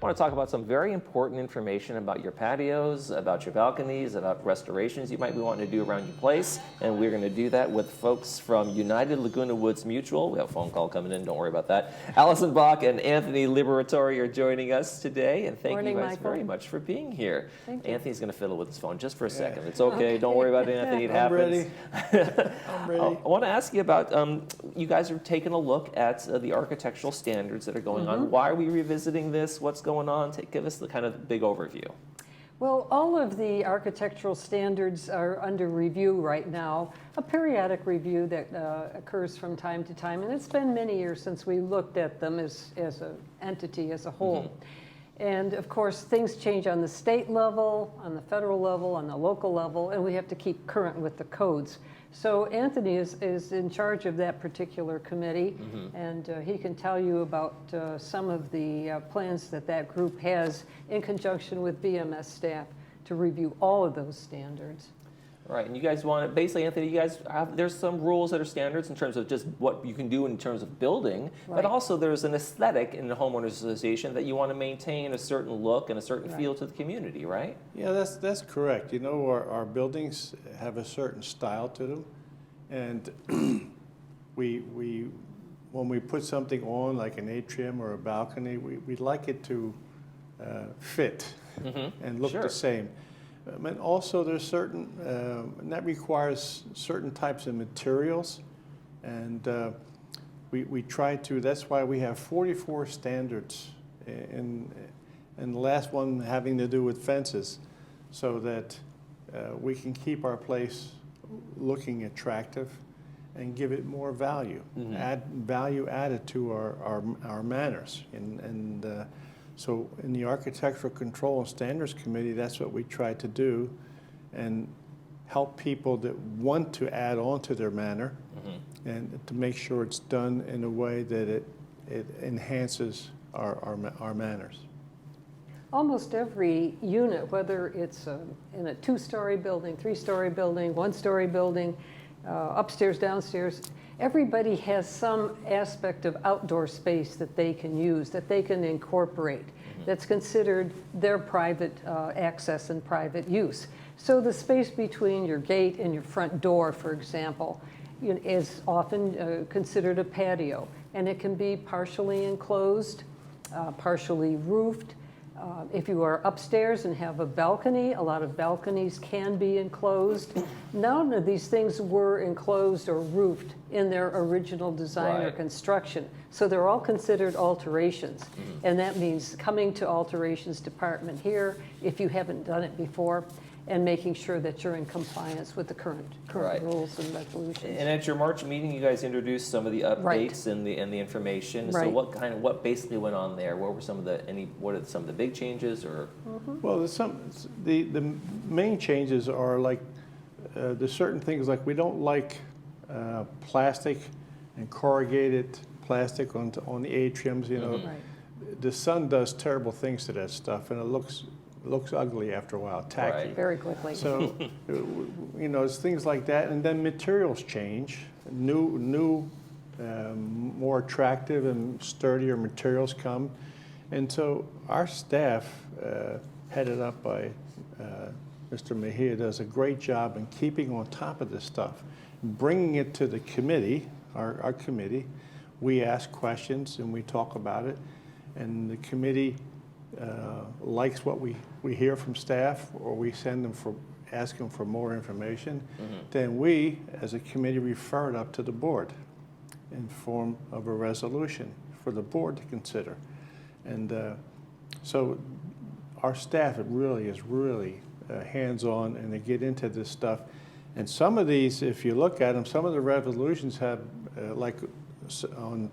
want to talk about some very important information about your patios, about your balconies, about restorations you might be wanting to do around your place. And we're going to do that with folks from United Laguna Woods Mutual. We have a phone call coming in, don't worry about that. Allison Bach and Anthony Liberatore are joining us today. And thank you guys very much for being here. Anthony's going to fiddle with his phone just for a second. It's okay. Don't worry about it, Anthony. It happens. I'm ready. I want to ask you about, you guys are taking a look at the architectural standards that are going on. Why are we revisiting this? What's going on? Give us the kind of big overview. Well, all of the architectural standards are under review right now, a periodic review that occurs from time to time, and it's been many years since we looked at them as an entity, as a whole. And of course, things change on the state level, on the federal level, on the local level, and we have to keep current with the codes. So Anthony is in charge of that particular committee, and he can tell you about some of the plans that group has in conjunction with BMS staff to review all of those standards. Right, and you guys want to, basically, Anthony, you guys have, there's some rules that are standards in terms of just what you can do in terms of building, but also there's an aesthetic in the homeowners association that you want to maintain a certain look and a certain feel to the community, right? Yeah, that's correct. You know, our buildings have a certain style to them, and when we put something on, like an atrium or a balcony, we'd like it to fit and look the same. And also there's certain, and that requires certain types of materials, and we try to, that's why we have 44 standards, and the last one having to do with fences, so that we can keep our place looking attractive and give it more value, add value added to our manners, and so in the Architectural Control and Standards Committee, that's what we try to do, and help people that want to add on to their manner, and to make sure it's done in a way that it enhances our manners. Almost every unit, whether it's in a 2-story building, 3-story building, 1-story building, upstairs, downstairs, everybody has some aspect of outdoor space that they can use, that they can incorporate, that's considered their private access and private use. So the space between your gate and your front door, for example, is often considered a patio, and it can be partially enclosed, partially roofed. If you are upstairs and have a balcony, a lot of balconies can be enclosed. None of these things were enclosed or roofed in their original design or construction. So they're all considered alterations. And that means coming to alterations department here, if you haven't done it before, and making sure that you're in compliance with the current rules and resolutions. And at your March meeting, you guys introduced some of the updates and the information. So what basically went on there? What were some of what are some of the big changes, or? Well, the main changes are like there's certain things like we don't like plastic and corrugated plastic on the atriums. You know, the sun does terrible things to that stuff, and it looks ugly after a while, tacky. Very quickly. So, you know, it's things like that, and then materials change. New, more attractive and sturdier materials come, and so our staff, headed up by Mr. Mejia, does a great job in keeping on top of this stuff, bringing it to the committee, our committee. We ask questions and we talk about it, and the committee likes what we hear from staff, or we send them ask them for more information, then we, as a committee, refer it up to the board in form of a resolution for the board to consider. And so our staff is really hands-on, and they get into this stuff. And some of these, if you look at them, some of the resolutions have, like on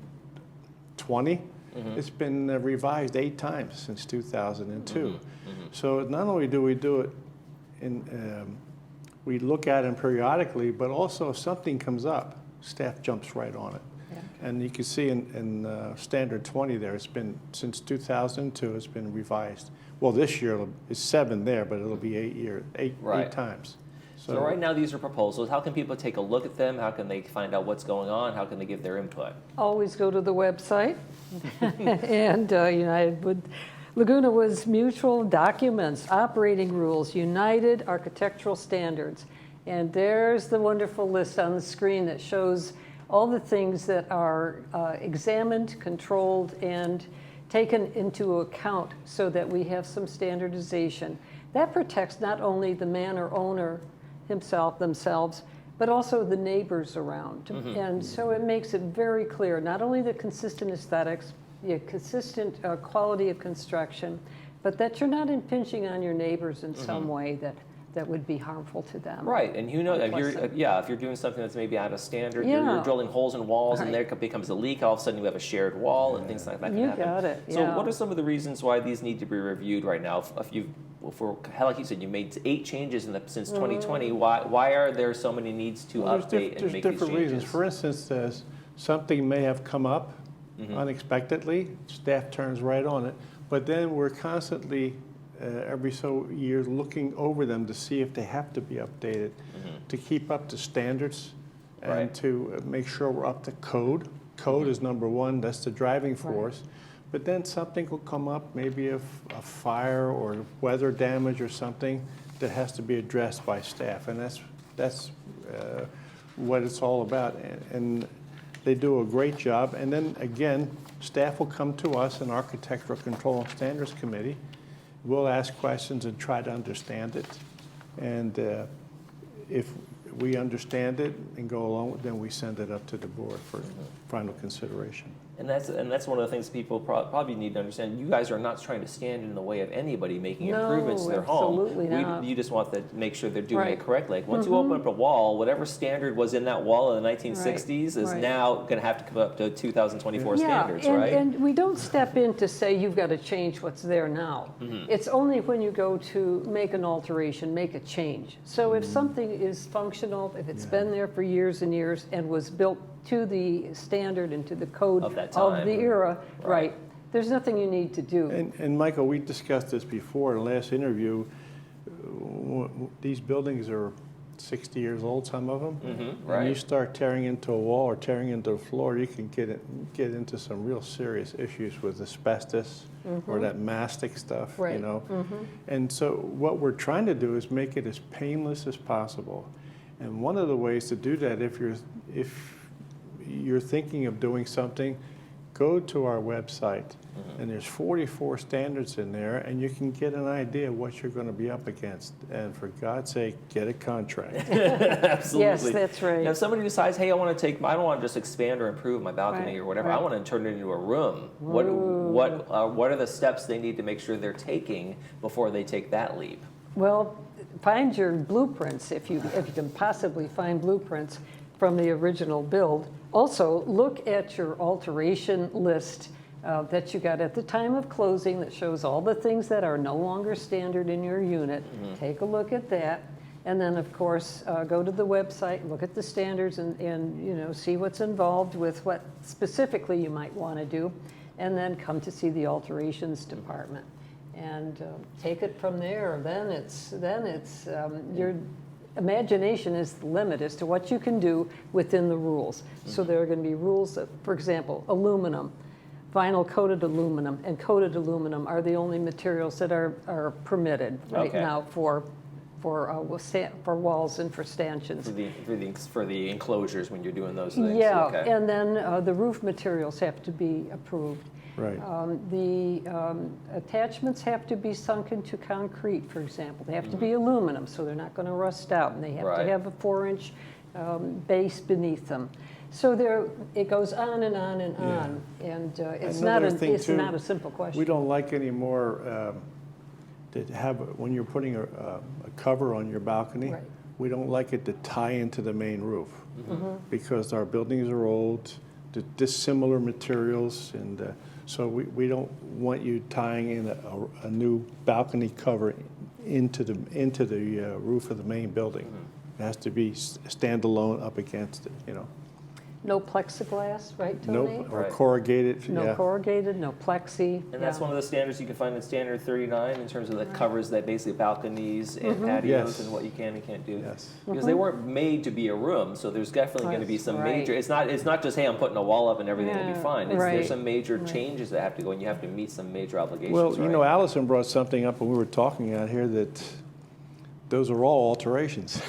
20, it's been revised 8 times since 2002. So not only do we do it we look at them periodically, but also if something comes up, staff jumps right on it. And you can see in Standard 20 there, it's been, since 2002, it's been revised. Well, this year it's 7 there, but it'll be 8 times. So right now these are proposals. How can people take a look at them? How can they find out what's going on? How can they give their input? Always go to the website and United Laguna Woods Mutual documents, operating rules, united architectural standards. And there's the wonderful list on the screen that shows all the things that are examined, controlled, and taken into account so that we have some standardization. That protects not only the man or owner themselves, but also the neighbors around. And so it makes it very clear, not only the consistent aesthetics, the consistent quality of construction, but that you're not impinging on your neighbors in some way that would be harmful to them. Right, and you know, if you're doing something that's maybe out of standard, Yeah. you're drilling holes in walls, Right. and there becomes a leak. All of a sudden, you have a shared wall, and things like that can You happen. got it, So, yeah. what are some of the reasons why these need to be reviewed right now? Like you said, you made 8 changes since 2020. Why are there so many needs to Well, update and there's make different these changes? reasons. For instance, something may have come up unexpectedly. Staff turns right on it, but then we're constantly, every so years, looking over them to see if they have to be updated to keep up to standards and Right. to make sure we're up to code. Code is number one. That's the driving force. But then something will come up, maybe a fire or weather damage or something that has to be addressed by staff, and that's what it's all about. And they do a great job. And then again, staff will come to us, an Architectural Control and Standards Committee. We'll ask questions and try to understand it. And if we understand it and go along with it, then we send it up to the board for final consideration. And that's one of the things people probably need to understand. You guys are not trying to stand in the way of anybody making improvements to their home. absolutely not. You just want to make sure they're doing Right. it correctly. Like once you open up a wall, whatever standard was in that wall in the 1960s is Right. now going to have to come up to 2024 standards, and, right? and we don't step in to say you've got to change what's there now. It's only when you go to make an alteration, make a change. So if something is functional, if it's been there for years and years and was built to the standard and to the code Of that of time. the era, Right. right, there's nothing you need to do. And Michael, we discussed this before in the last interview. These buildings are 60 years old, some of them. When you right. start tearing into a wall or tearing into a floor, you can get into some real serious issues with asbestos or that mastic stuff, you Right. know. And so what we're trying to do is make it as painless as possible. And one of the ways to do that, if you're thinking of doing something, go to our website, and there's 44 standards in there, and you can get an idea of what you're going to be up against. And for God's sake, get a contract. Absolutely. Yes, that's right. Now, if somebody decides, hey, I don't want to just expand or improve my balcony Right, or whatever. right. I want to turn it into a room. What are the steps they need to make sure they're taking before they take that leap? Well, find your blueprints, if you can possibly find blueprints from the original build. Also, look at your alteration list that you got at the time of closing that shows all the things that are no longer standard in your unit. Take a look at that. And then, of course, go to the website, look at the standards, and you know, see what's involved with what specifically you might want to do. And then come to see the alterations department. And take it from there. Then it's your imagination is the limit as to what you can do within the rules. So there are going to be rules that, for example, aluminum, vinyl coated aluminum, and coated aluminum are the only materials that are permitted right now for walls and for stanchions. For the enclosures when you're doing those things. Yeah, Okay. and then the roof materials have to be approved. Right. The attachments have to be sunk into concrete, for example. They have to be aluminum, so they're not going to rust out, and they have Right. to have a 4-inch base beneath them. So it goes on and on and on, and it's not Another thing, too, not a simple question. We don't like anymore to have, when you're putting a cover on your balcony, Right. we don't like it to tie into the main roof because our buildings are old, dissimilar materials, and so we don't want you tying in a new balcony cover into the roof of the main building. It has to be standalone up against it, you know. No plexiglass, right, Tony? Nope, or Right. corrugated, No yeah. corrugated, no plexi. And that's yeah. one of the standards you can find in standard 39 in terms of that covers that basically balconies and patios Yes. and what you can and can't do. Yes. Because they weren't made to be a room, so there's definitely going to be That's some right. major. It's not just, hey, I'm putting a wall up and everything will be Yeah, fine. right, There's some major right. changes that have to go, and you have to meet some major obligations. Well, you right? know, Allison brought something up when we were talking out here that those are all alterations.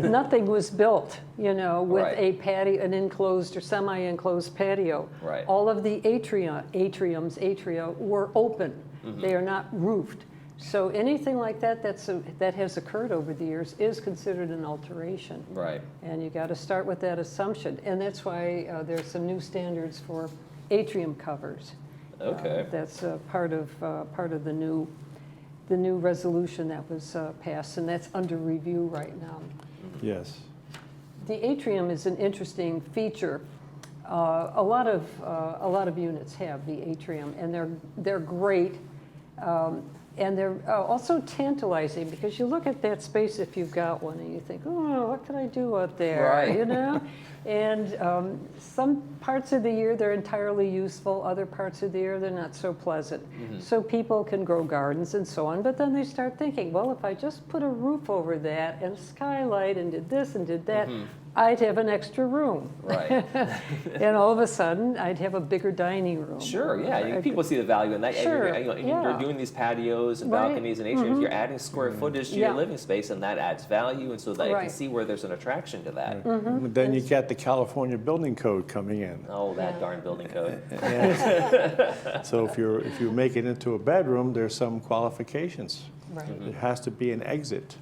Nothing was built, with Right. a patio, an enclosed or semi-enclosed patio. Right. All of the atria were open. Mm-hmm. They are not roofed. So anything like that that has occurred over the years is considered an alteration. Right. And you got to start with that assumption. And that's why there's some new standards for atrium covers. Okay. That's part of the new resolution that was passed, and that's under review right now. Yes. The atrium is an interesting feature. A lot of units have the atrium, and they're great, and they're also tantalizing because you look at that space if you've got one, and you think, oh, what can I do out there? Right. And some parts of the year they're entirely useful, other parts of the year they're not so pleasant. So people can grow gardens and so on, but then they start thinking, well, if I just put a roof over that and a skylight and did this and did that, I'd have an extra room. Right. And all of a sudden, I'd have a bigger dining room. Sure, yeah. People see the value in that. Sure, And you're yeah. doing these patios and Right. balconies and atriums. You're adding square footage to Yeah. your living space, and that adds value. And so that you can Right. see where there's an attraction to that. But then you got the California Building Code coming in. Oh, that Yeah. darn building code. So if you make it into a bedroom, there's some qualifications. Right. There has to be an exit.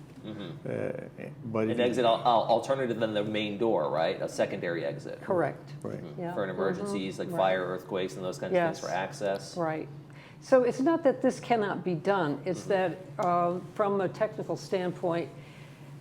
But if An you- exit alternative than the main door, right? A secondary exit. Correct. Right. Yeah. For an emergencies like Right. fire, earthquakes, and those kinds of Yes. things for access. Right. So it's not that this cannot be done, it's that from a technical standpoint,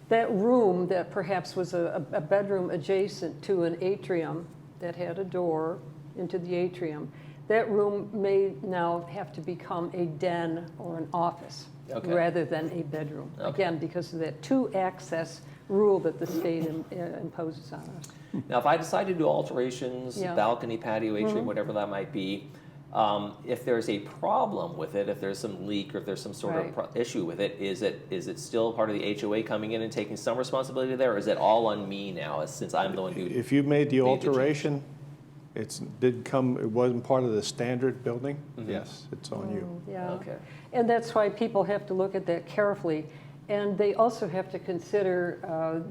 that room that perhaps was a bedroom adjacent to an atrium that had a door into the atrium, that room may now have to become a den or an office Okay. rather than a bedroom. Okay. Again, because of that two-access rule that the state imposes on us. Now, if I decide to do alterations, Yeah. balcony, patio, atrium, whatever that might be, if there's a problem with it, if there's some leak or if there's some sort Right. of issue with it, is it still part of the HOA coming in and taking some responsibility there, or is it all on me now, since I'm the one who? If you made the Made the alteration, it wasn't part of the standard building, yes, it's on you. Yeah. Okay. And that's why people have to look at that carefully. And they also have to consider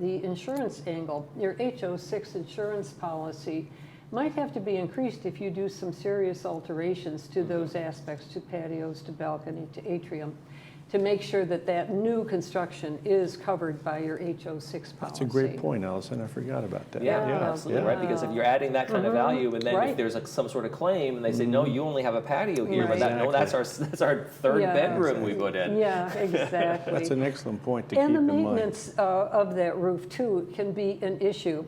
the insurance angle. Your HO6 insurance policy might have to be increased if you do some serious alterations to those aspects, to patios, to balcony, to atrium, to make sure that that new construction is covered by your HO6 policy. That's a great point, Allison, I forgot about that. Yeah, Yeah. absolutely, yeah. right? Because if you're adding that kind of value, and then if Right. there's some sort of claim, and they say, no, you only have a patio here, but that, no, Exactly. that's our third Yeah. bedroom we put in. Yeah, exactly. That's an excellent point to keep And the in mind. maintenance of that roof, too, can be an issue.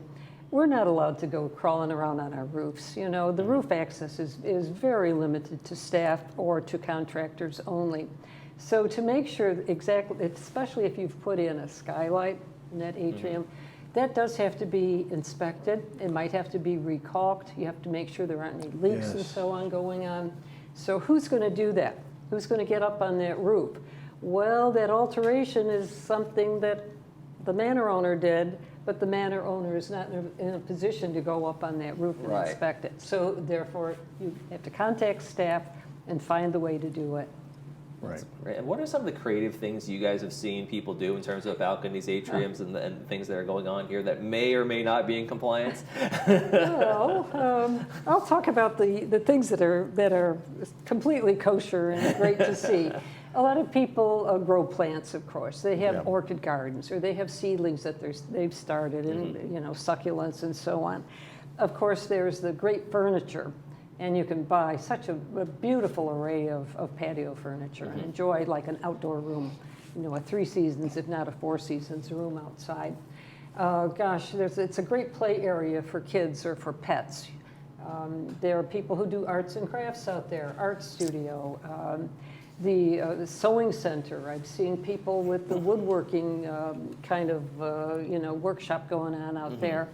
We're not allowed to go crawling around on our roofs. You know, the roof access is very limited to staff or to contractors only. So to make sure exactly, especially if you've put in a skylight in that atrium, that does have to be inspected. It might have to be recalked. You have to make sure there aren't any leaks and Yes. so on going on. So who's going to do that? Who's going to get up on that roof? Well, that alteration is something that the manor owner did, but the manor owner is not in a position to go up on that roof and Right. inspect it. So therefore, you have to contact staff and find the way to do it. Right. Right. And what are some of the creative things you guys have seen people do in terms of balconies, atriums, and things that are going on here that may or may not be in compliance? Well, I'll talk about the things that are completely kosher and great to see. A lot of people grow plants, of course. They have Yeah. orchid gardens, or they have seedlings that they've started, and succulents and so on. Of course, there's the great furniture, and you can buy such a beautiful array of patio furniture and enjoy like an outdoor room, a 3 seasons, if not a 4 seasons room outside. It's a great play area for kids or for pets. There are people who do arts and crafts out there, art studio, the sewing center. I've seen people with the woodworking kind of workshop going on out there.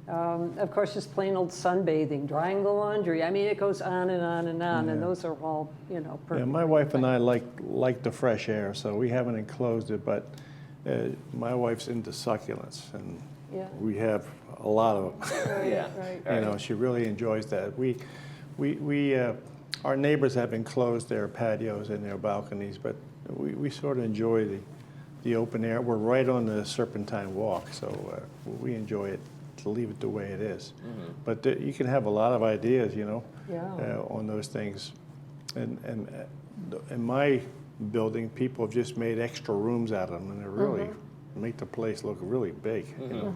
Of course, just plain old sunbathing, drying the laundry. I mean, it goes on and on and on, and those are all, you know, Yeah, perfect. my wife and I like the fresh air, so we haven't enclosed it, but my wife's into succulents, and Yeah. we have a lot of them. Right, Yeah. right. You know, she really enjoys that. Our neighbors have enclosed their patios and their balconies, but we sort of enjoy the open air. We're right on the Serpentine Walk, so we enjoy it to leave it the way it is. But you can have a lot of ideas, you know, Yeah. on those things. And in my building, people have just made extra rooms out of them, and they really make the place look really big. You know?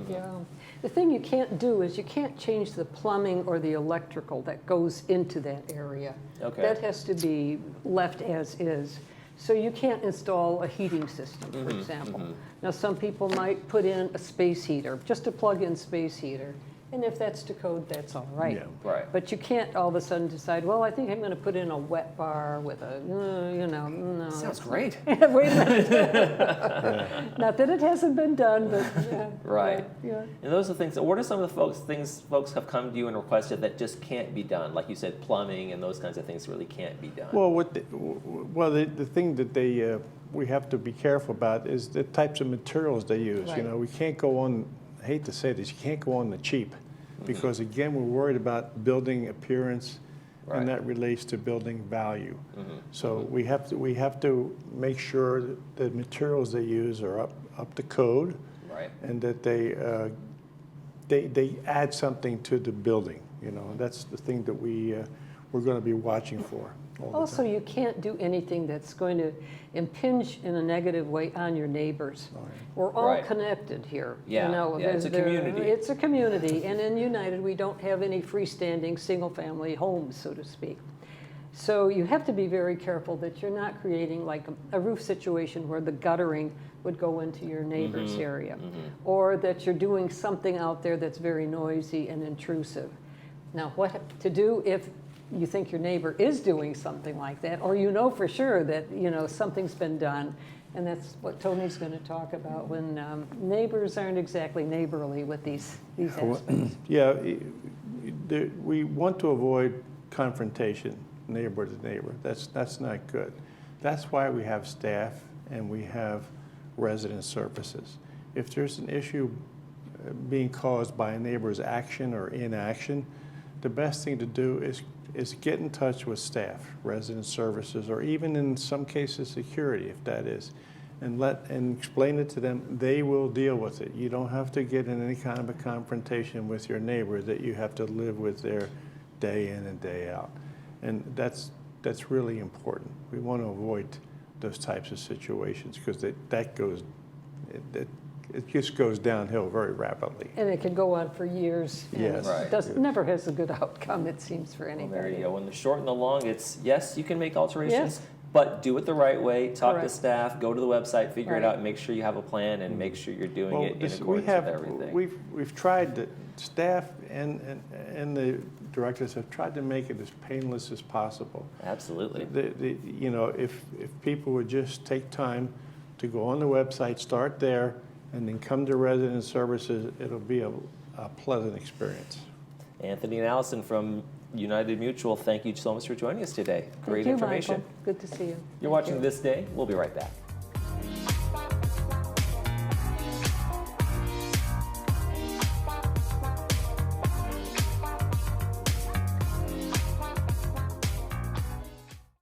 Yeah. The thing you can't do is you can't change the plumbing or the electrical that goes into that area. Okay. That has to be left as is. So you can't install a heating system, for example. Now, some people might put in a space heater, just a plug-in space heater. And if that's to code, that's all right. Yeah. Right. But you can't all of a sudden decide, well, I think I'm going to put in a wet bar with a, you know, no. Sounds great. Wait a minute. Not that it hasn't been done, but yeah. Right. Yeah. And those are things. What are some of the things folks have come to you and requested that just can't be done? Like you said, plumbing and those kinds of things really can't be done. Well, the thing that we have to be careful about is the types of materials they use. Right. You know, we can't go on. I hate to say this, you can't go on the cheap, because again, we're worried about building appearance, Right. and that relates to building value. So we have to make sure that the materials they use are up to code, Right. and that they add something to the building. You know, that's the thing that we're going to be watching for all the Also, time. you can't do anything that's going to impinge in a negative way on your neighbors. We're all Right. connected here. Yeah, You know, yeah, it's a there- community. It's a community, and in United, we don't have any freestanding, single-family homes, so to speak. So you have to be very careful that you're not creating like a roof situation where the guttering would go into your neighbor's area, or that you're doing something out there that's very noisy and intrusive. Now, what to do if you think your neighbor is doing something like that, or you know for sure that, you know, something's been done. And that's what Tony's going to talk about, when neighbors aren't exactly neighborly with these aspects. Yeah, we want to avoid confrontation, neighbor to neighbor. That's not good. That's why we have staff and we have resident services. If there's an issue being caused by a neighbor's action or inaction, the best thing to do is get in touch with staff, resident services, or even in some cases security, if that is, and explain it to them. They will deal with it. You don't have to get in any kind of a confrontation with your neighbor that you have to live with there day in and day out. And that's really important. We want to avoid those types of situations, because it just goes downhill very rapidly. And it can go on for years. And Yes. Right. it never has a good outcome, it seems, for Well, anybody. there you go. In the short and the long, it's yes, you can make alterations, Yes. but do it the right way. Talk to Correct. staff, go to the website, figure it Right. out, make sure you have a plan, and make sure you're doing it in we accordance have, with everything. we've tried to, staff and the directors have tried to make it as painless as possible. Absolutely. You know, if people would just take time to go on the website, start there, and then come to resident services, it'll be a pleasant experience. Anthony and Allison from United Mutual, thank you so much for joining us today. Great Thank you, information. Michael. Good to see you. You're watching This Day. We'll be right back.